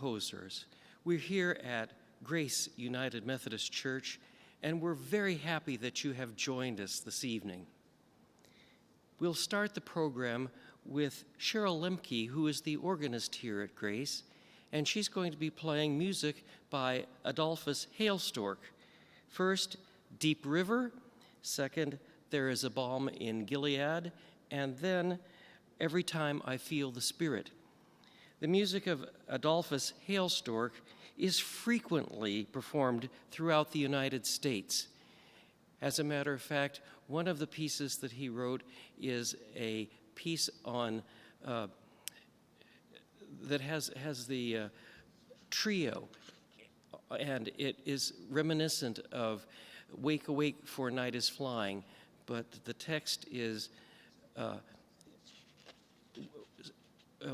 composers. We're here at Grace United Methodist Church, and we're very happy that you have joined us this evening. We'll start the program with Cheryl Lemke, who is the organist here at Grace, and she's going to be playing music by Adolphus Hailstork. First, Deep River. Second, There is a Balm in Gilead. And then, Every Time I Feel the Spirit. The music of Adolphus Hailstork is frequently performed throughout the United States. As a matter of fact, one of the pieces that he wrote is a piece on that has the trio, and it is reminiscent of "Wake, Awake, for Night is Flying," but the text is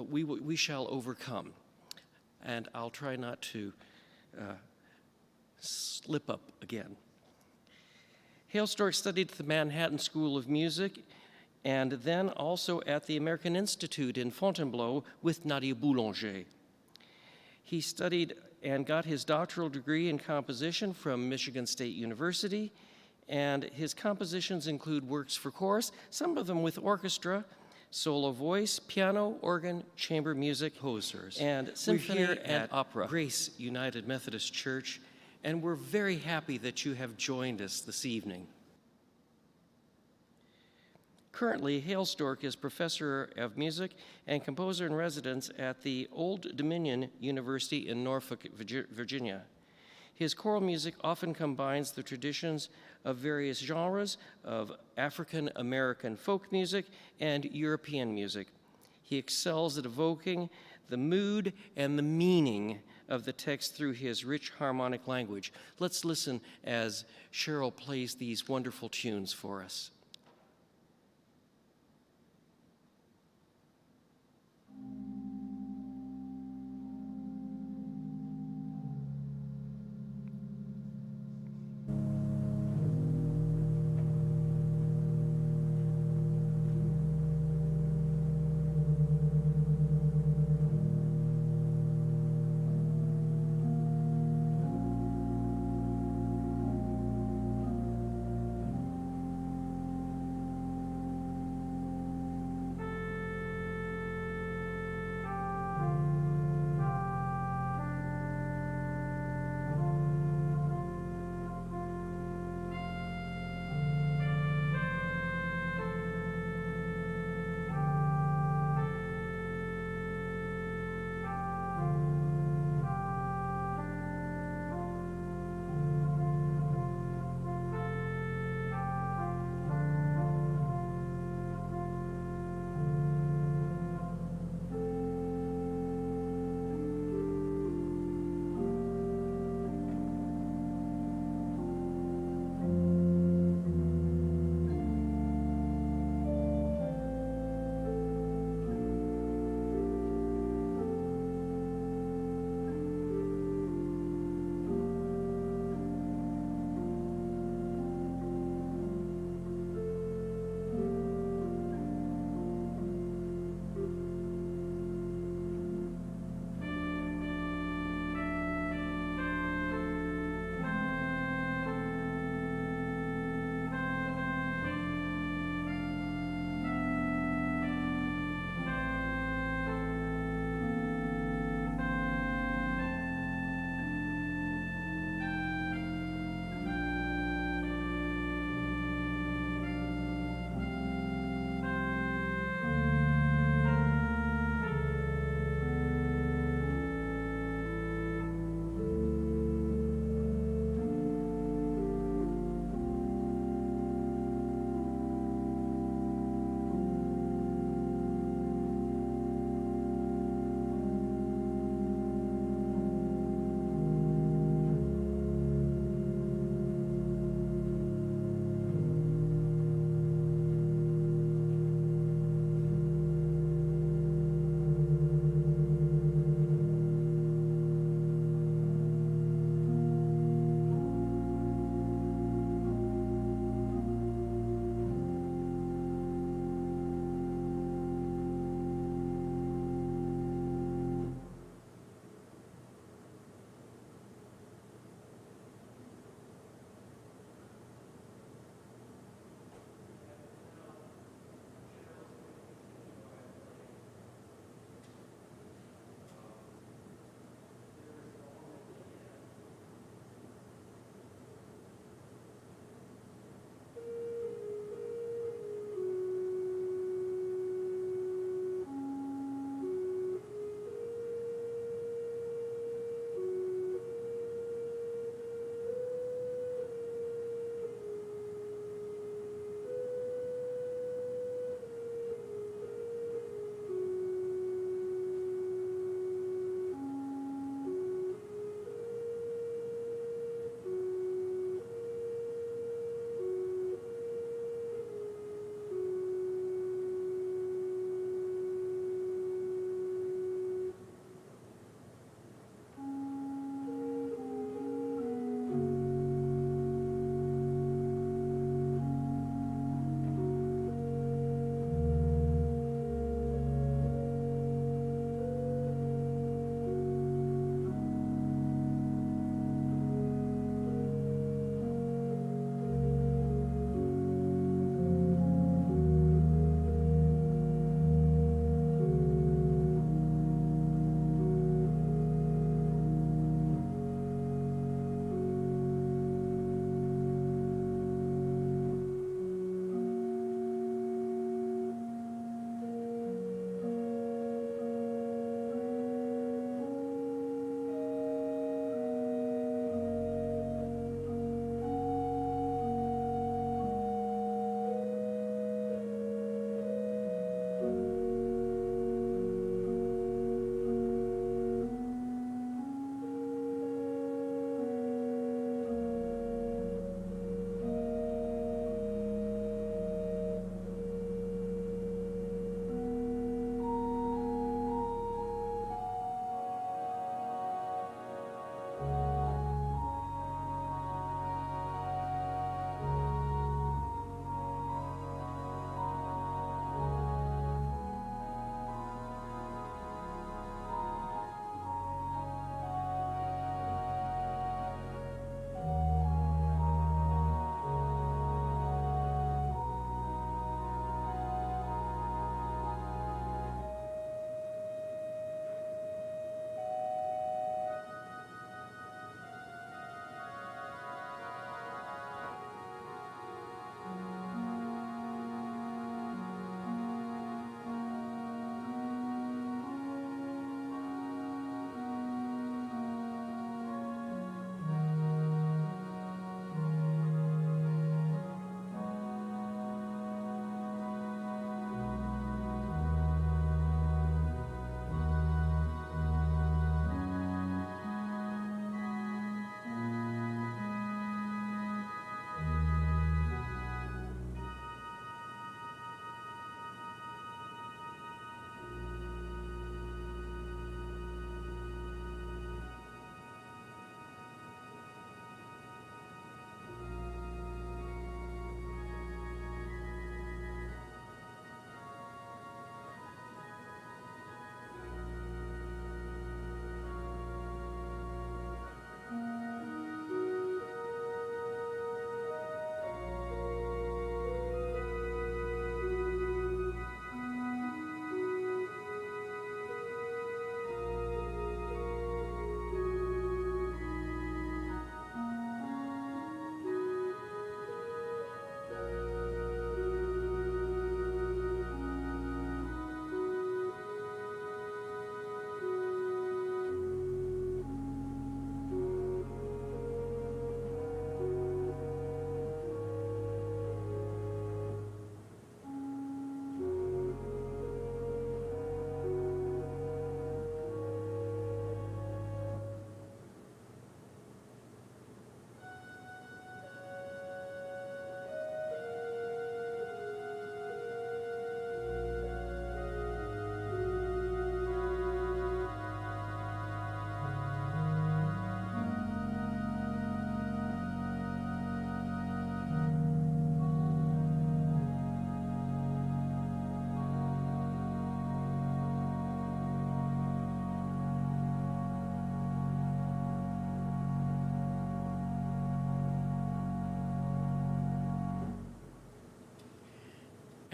we shall overcome. And I'll try not to slip up again. Hailstork studied at the Manhattan School of Music and then also at the American Institute in Fontainebleau with Nadia Boulanger. He studied and got his doctoral degree in composition from Michigan State University, and his compositions include works for chorus, some of them with orchestra, solo voice, piano, organ, chamber music, composers, and symphony and opera. Grace United Methodist Church, and we're very happy that you have joined us this evening. Currently, Hailstork is professor of music and composer in residence at the Old Dominion University in Norfolk, Virginia. His choral music often combines the traditions of various genres of African American folk music and European music. He excels at evoking the mood and the meaning of the text through his rich harmonic language. Let's listen as Cheryl plays these wonderful tunes for us.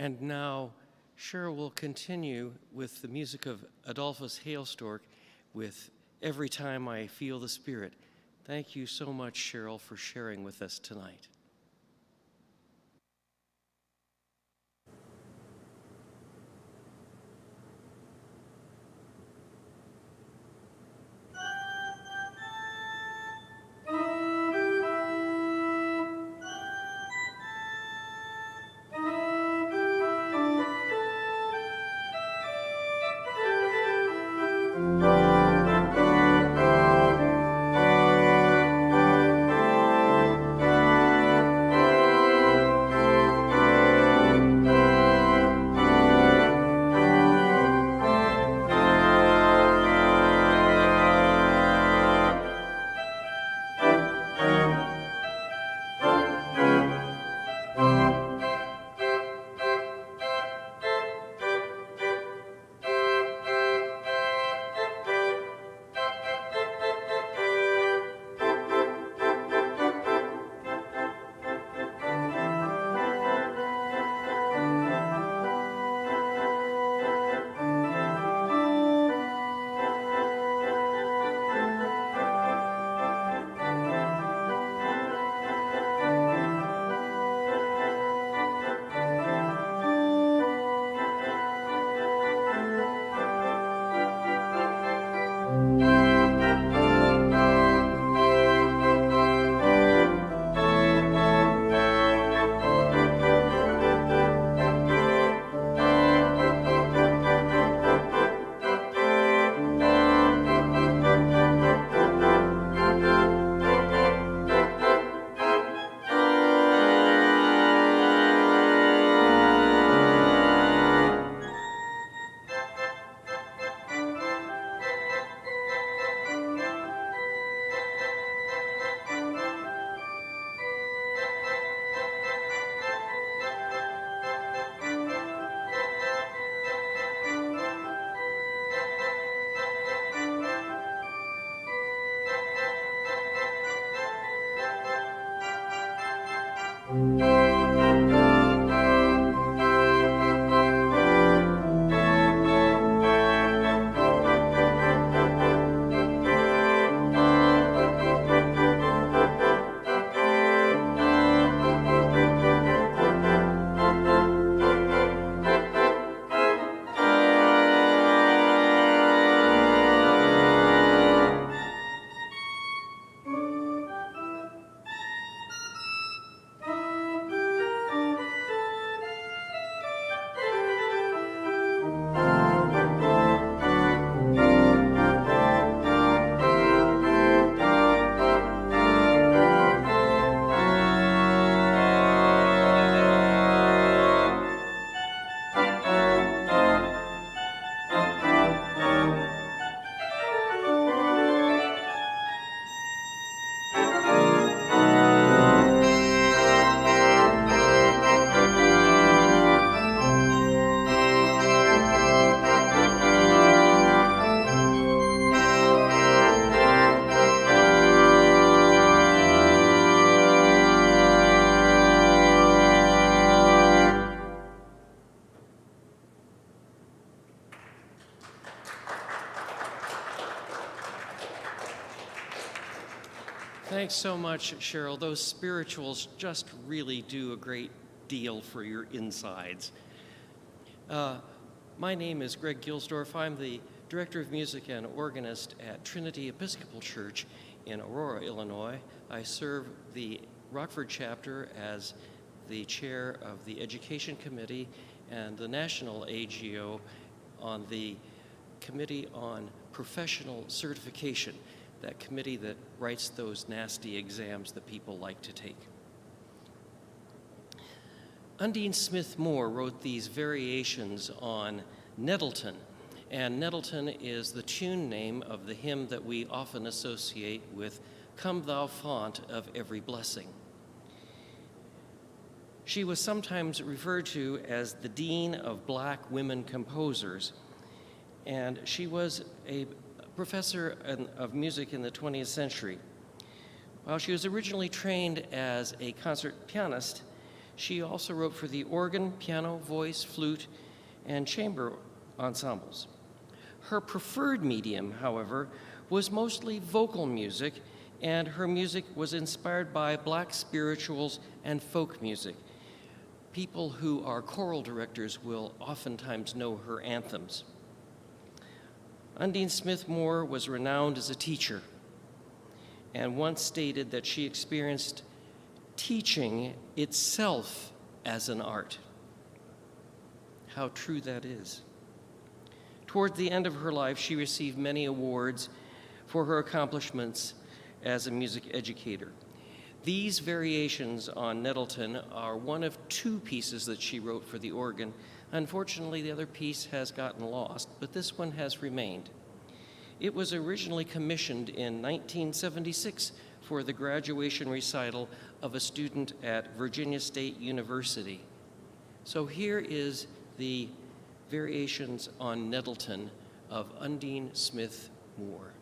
And now Cheryl will continue with the music of Adolphus Hailstork with Every Time I Feel the Spirit. Thank you so much, Cheryl, for sharing with us tonight. Thanks so much, Cheryl. Those spirituals just really do a great deal for your insides. My name is Greg Gilsdorf. I'm the Director of Music and organist at Trinity Episcopal Church in Aurora, Illinois. I serve the Rockford chapter as the chair of the Education Committee and the National AGO on the Committee on Professional Certification, that committee that writes those nasty exams that people like to take. Undine Smith Moore wrote these variations on Nettleton, and Nettleton is the tune name of the hymn that we often associate with Come Thou Font of Every Blessing. She was sometimes referred to as the Dean of Black Women Composers, and she was a professor of music in the 20th century. While she was originally trained as a concert pianist, She also wrote for the organ, piano, voice, flute, and chamber ensembles. Her preferred medium, however, was mostly vocal music, and her music was inspired by Black spirituals and folk music. People who are choral directors will oftentimes know her anthems. Undine Smith Moore was renowned as a teacher and once stated that she experienced teaching itself as an art. How true that is. Toward the end of her life, she received many awards for her accomplishments as a music educator. These variations on Nettleton are one of two pieces that she wrote for the organ. Unfortunately, the other piece has gotten lost, but this one has remained. It was originally commissioned in 1976 for the graduation recital of a student at Virginia State University. So here is the variations on Nettleton of Undine Smith Moore.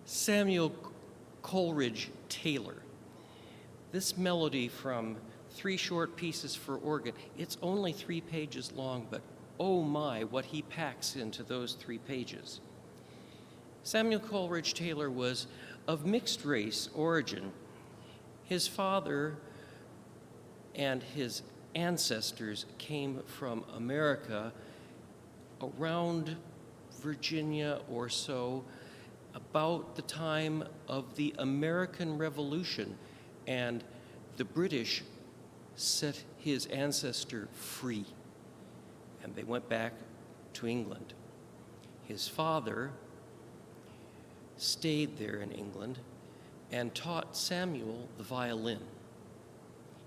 Samuel Coleridge Taylor. This melody from 3 short pieces for organ, it's only 3 pages long, but oh my, what he packs into those 3 pages. Samuel Coleridge Taylor was of mixed race origin. His father and his ancestors came from America around Virginia or so, about the time of the American Revolution, and the British set his ancestor free, and they went back to England. His father stayed there in England and taught Samuel the violin.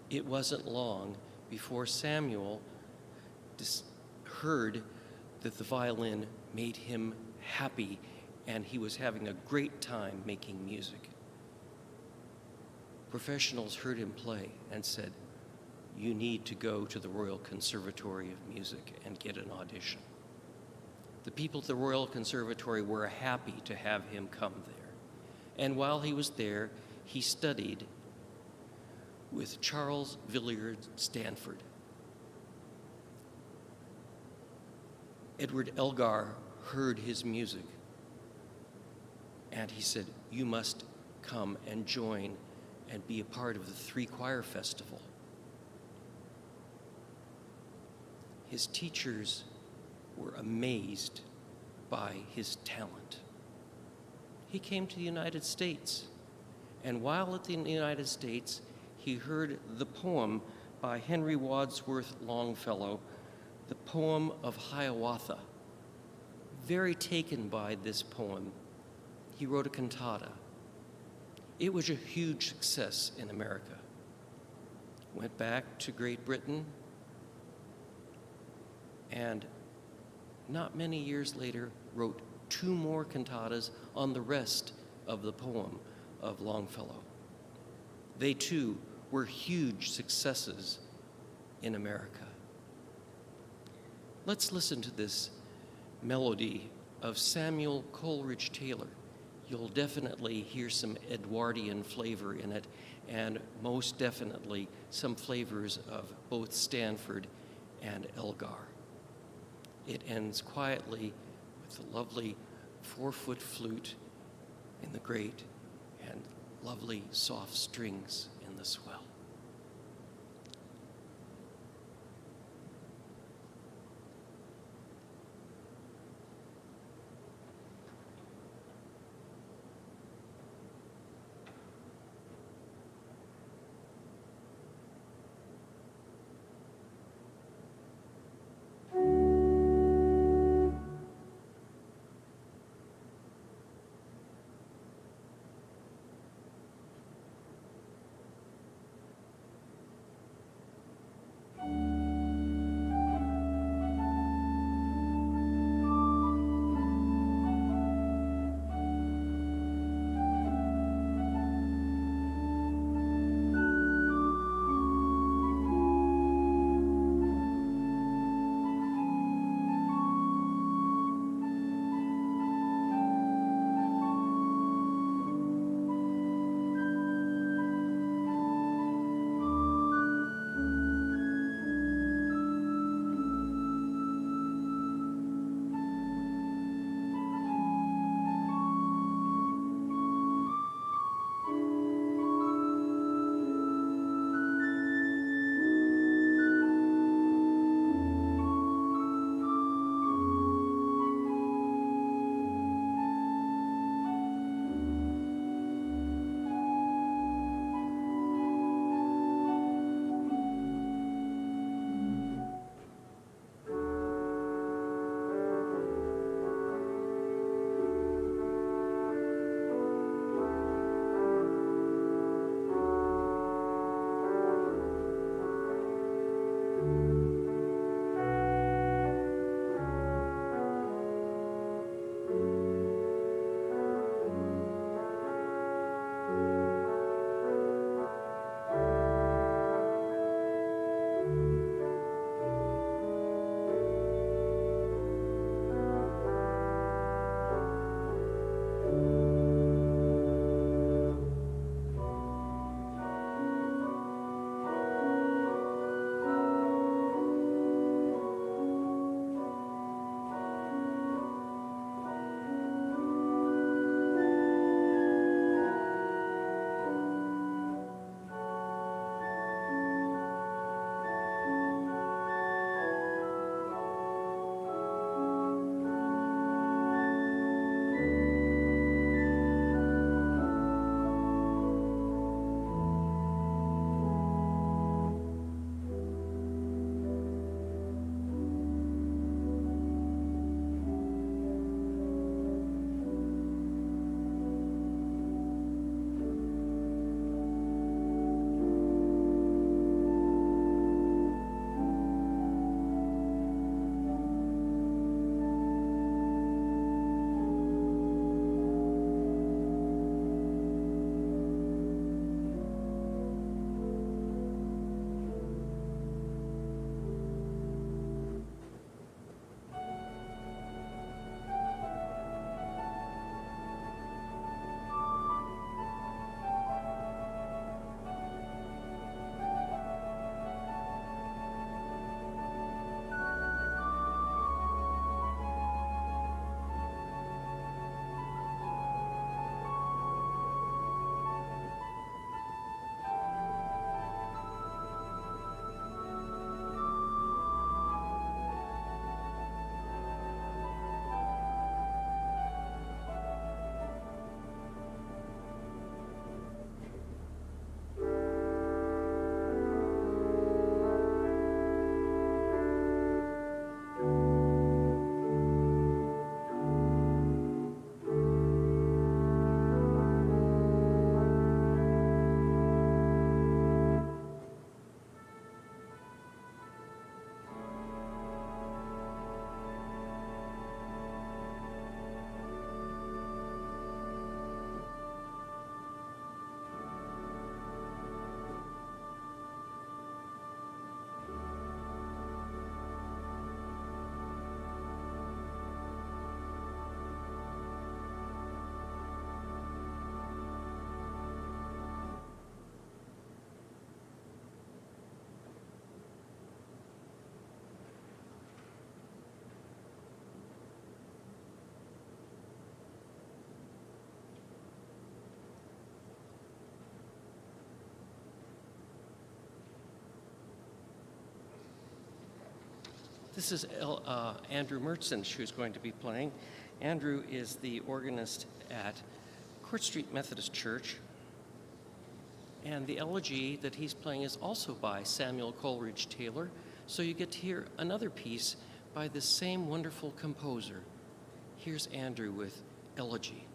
It wasn't long before Samuel heard that the violin made him happy and he was having a great time making music. Professionals heard him play and said, "You need to go to the Royal Conservatory of Music and get an audition." The people at the Royal Conservatory were happy to have him come there. And while he was there, he studied with Charles Villiers Stanford. Edward Elgar heard his music, and he said, "You must come and join and be a part of the Three Choir Festival." His teachers were amazed by his talent. He came to the United States, and while at the United States, he heard the poem by Henry Wadsworth Longfellow, the poem of Hiawatha. Very taken by this poem, he wrote a cantata. It was a huge success in America. Went back to Great Britain, and not many years later wrote 2 more cantatas on the rest of the poem of Longfellow. They too were huge successes in America. Let's listen to this melody of Samuel Coleridge Taylor. You'll definitely hear some Edwardian flavor in it, and most definitely some flavors of both Stanford and Elgar. It ends quietly with a lovely 4-foot flute in the grate and lovely soft strings in the swell. This is Andrew Mertzens who's going to be playing. Andrew is the organist at Court Street Methodist Church. And the elegy that he's playing is also by Samuel Coleridge Taylor. So you get to hear another piece by the same wonderful composer. Here's Andrew with Elegy.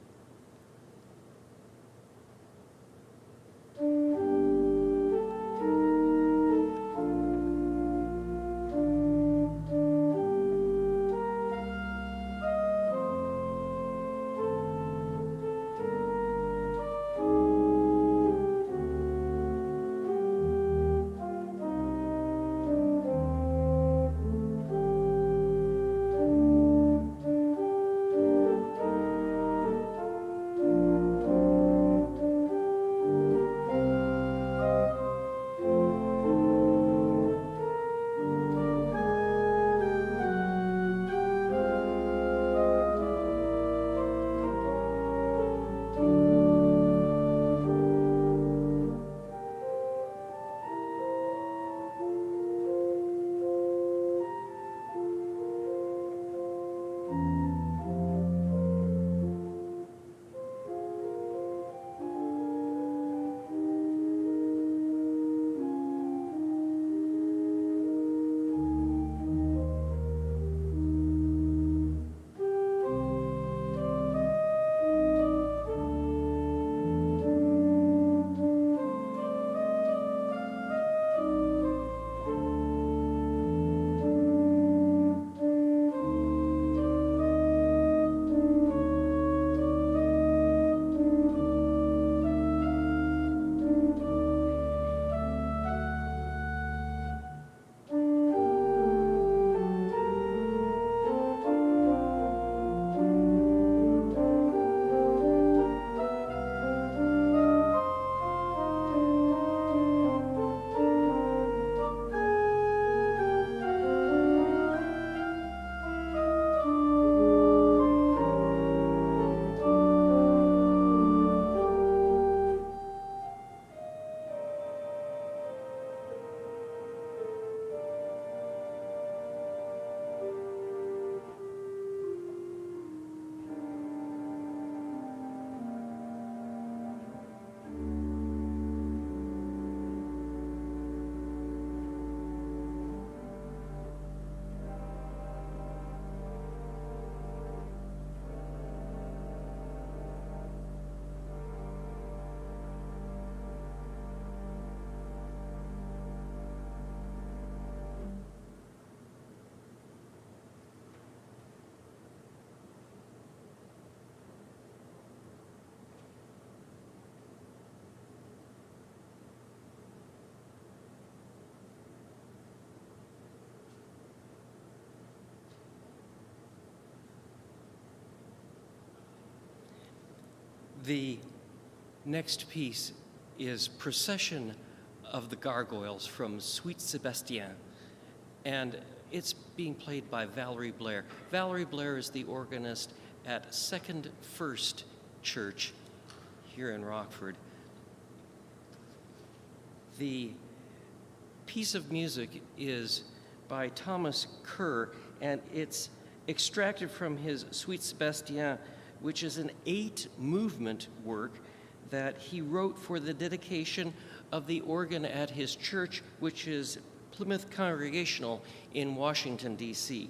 The next piece is Procession of the Gargoyles from Suite Sébastien, and it's being played by Valerie Blair. Valerie Blair is the organist at Second First Church here in Rockford. The piece of music is by Thomas Kerr, and it's extracted from his Suite Sébastien, which is an 8-movement work that he wrote for the dedication of the organ at his church, which is Plymouth Congregational in Washington, D.C.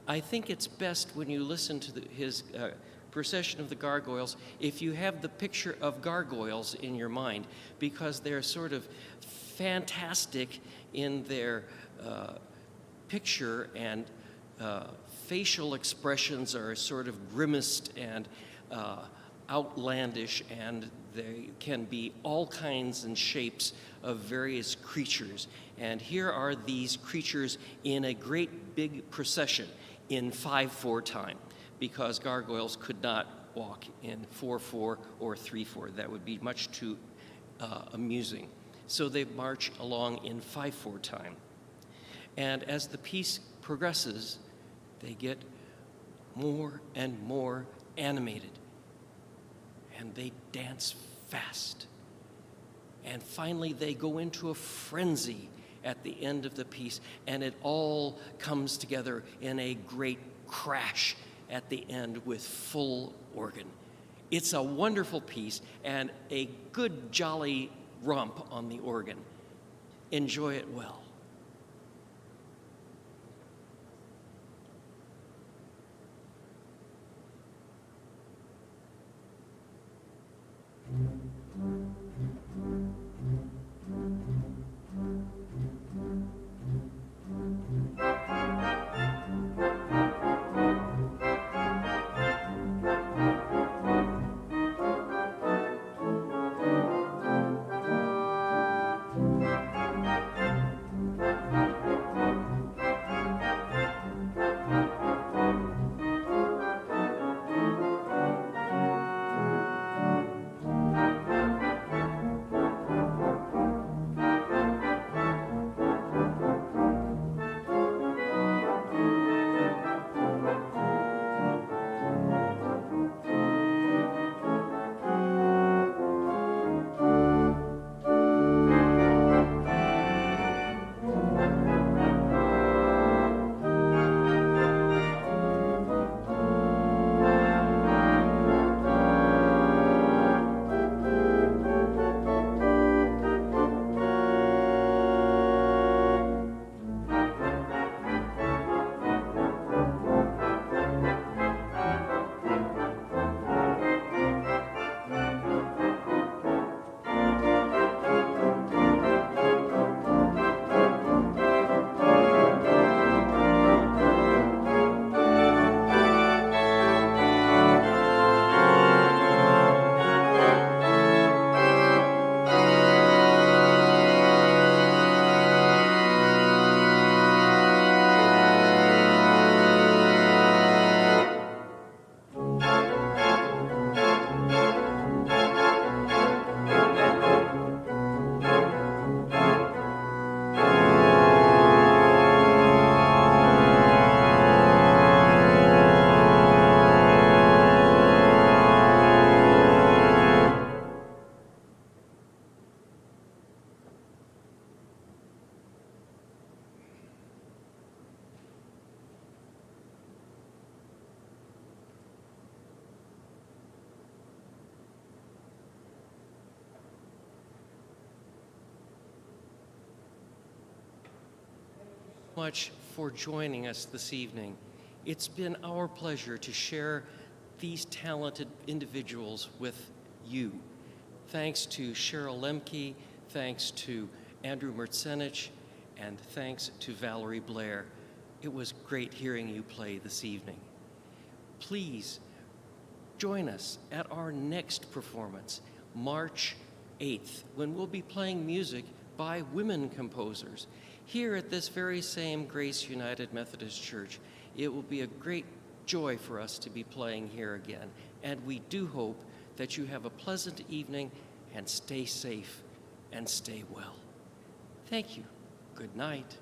I think it's best when you listen to his Procession of the Gargoyles if you have the picture of gargoyles in your mind, because they're sort of fantastic in their picture, and facial expressions are sort of grimaced and outlandish, and they can be all kinds and shapes of various creatures. And here are these creatures in a great big procession in 5/4 time, because gargoyles could not walk in 4/4 or 3/4. That would be much too amusing. So they march along in 5/4 time. And as the piece progresses, they get more and more animated, and they dance fast. And finally, they go into a frenzy at the end of the piece, and it all comes together in a great crash at the end with full organ. It's a wonderful piece and a good jolly romp on the organ. Enjoy it well. Much for joining us this evening. It's been our pleasure to share these talented individuals with you. Thanks to Cheryl Lemke, thanks to Andrew Mertzenich, and thanks to Valerie Blair. It was great hearing you play this evening. Please join us at our next performance, March 8th, when we'll be playing music by women composers. Here at this very same Grace United Methodist Church, it will be a great joy for us to be playing here again. And we do hope that you have a pleasant evening and stay safe and stay well. Thank you. Good night.